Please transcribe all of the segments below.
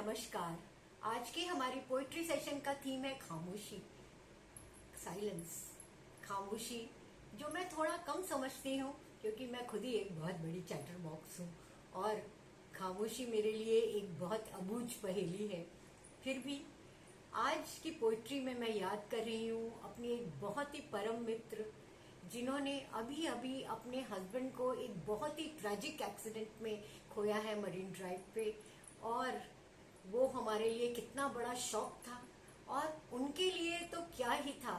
नमस्कार। आज के हमारी पोइट्री सेशन का थीम है खामोशी, साइलेंस। खामोशी जो मैं थोड़ा कम समझती हूँ क्योंकि मैं खुद ही एक बहुत बड़ी चैटर बॉक्स हूँ और खामोशी मेरे लिए एक बहुत अबूझ पहेली है। फिर भी आज की पोइट्री में मैं याद कर रही हूँ अपनी एक बहुत ही परम मित्र जिन्होंने अभी अभी अपने हस्बैंड को एक बहुत ही ट्रेजिक एक्सीडेंट में खोया है मरीन ड्राइव पे। और वो हमारे लिए कितना बड़ा शॉक था और उनके लिए तो क्या ही था।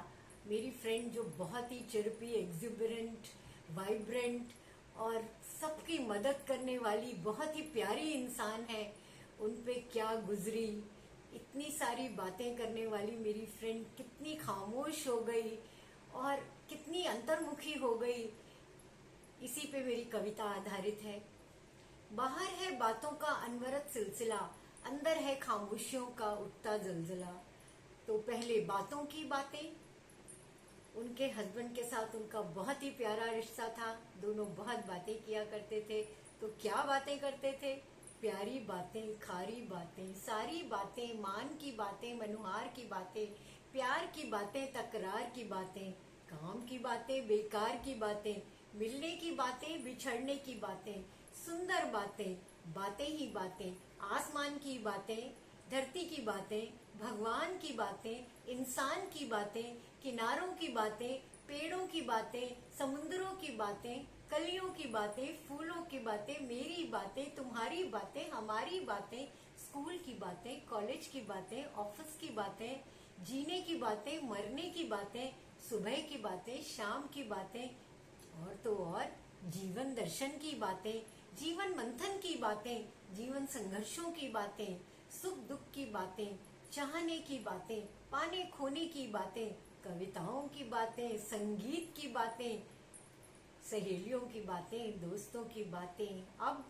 मेरी फ्रेंड जो बहुत ही चिरपी, एग्जिबरेंट, वाइब्रेंट और सबकी मदद करने वाली बहुत ही प्यारी इंसान है, उन पे क्या गुजरी। इतनी सारी बातें करने वाली मेरी फ्रेंड कितनी खामोश हो गई और कितनी अंतर्मुखी हो गई। इसी पे मेरी कविता आधारित है। बाहर है बातों का अनवरत सिलसिला, अंदर है खामोशियों का उठता जलजला। तो पहले बातों की बातें। उनके हस्बैंड के साथ उनका बहुत ही प्यारा रिश्ता था, दोनों बहुत बातें किया करते थे। तो क्या बातें करते थे? प्यारी बातें, खारी बातें, सारी बातें, मान की बातें, मनुहार की बातें, प्यार की बातें, तकरार की बातें, काम की बातें, बेकार की बातें, मिलने की बातें, बिछड़ने की बातें, सुंदर बातें, बातें ही बातें, आसमान की बातें, धरती की बातें, भगवान की बातें, इंसान की बातें, किनारों की बातें, पेड़ों की बातें, समुद्रों की बातें, कलियों की बातें, फूलों की बातें, मेरी बातें, तुम्हारी बातें, हमारी बातें, स्कूल की बातें, कॉलेज की बातें, ऑफिस की बातें, जीने की बातें, मरने की बातें, सुबह की बातें, शाम की बातें और तो और जीवन दर्शन की बातें, जीवन मंथन की बातें, जीवन संघर्षों की बातें, सुख दुख की बातें, चाहने की बातें, पाने खोने की बातें, कविताओं की बातें, संगीत की बातें, सहेलियों की बातें, दोस्तों की बातें। अब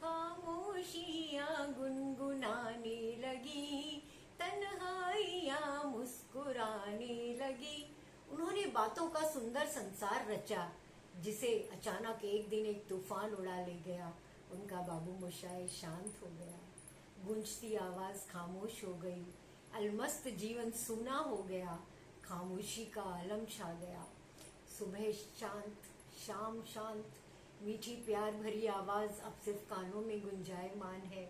खामोशियां गुनगुनाने लगी, तन्हाइयां मुस्कुराने लगी। उन्होंने बातों का सुंदर संसार रचा जिसे अचानक एक दिन एक तूफान उड़ा ले गया। उनका बाबू मोशाय शांत हो गया, गूंजती आवाज खामोश हो गई, अलमस्त जीवन सूना हो गया, खामोशी का आलम छा गया। सुबह शांत, शाम शांत, मीठी प्यार भरी आवाज अब सिर्फ कानों में गुंजायमान है।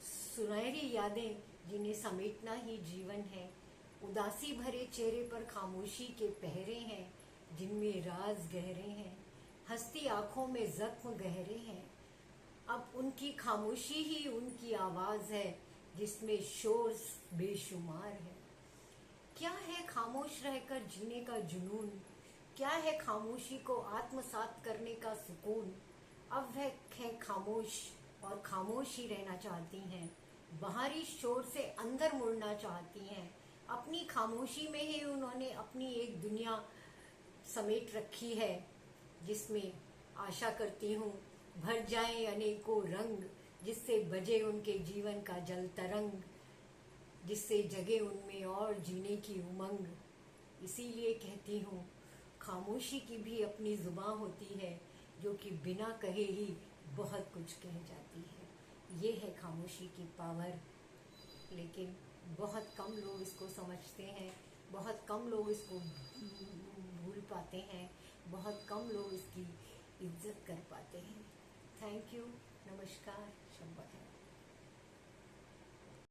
सुनहरी यादें जिन्हें समेटना ही जीवन है। उदासी भरे चेहरे पर खामोशी के पहरे हैं जिनमें राज गहरे हैं। हंसती आंखों में जख्म गहरे हैं। अब उनकी खामोशी ही उनकी आवाज है जिसमें शोर बेशुमार है। क्या है खामोश रहकर जीने का जुनून, क्या है खामोशी को आत्मसात करने का सुकून। अब वह है खामोश और खामोश ही रहना चाहती हैं। बाहरी शोर से अंदर मुड़ना चाहती हैं। अपनी खामोशी में ही उन्होंने अपनी एक दुनिया समेट रखी है जिसमें आशा करती हूँ भर जाए अनेकों रंग, जिससे बजे उनके जीवन का जल तरंग, जिससे जगे उनमें और जीने की उमंग। इसीलिए कहती हूँ खामोशी की भी अपनी जुबान होती है जो कि बिना कहे ही बहुत कुछ कह जाती है। ये है खामोशी की पावर। लेकिन बहुत कम लोग इसको समझते हैं, बहुत कम लोग इसको भूल पाते हैं, बहुत कम लोग इसकी इज्जत कर पाते हैं। थैंक यू, नमस्कार, शब्बा।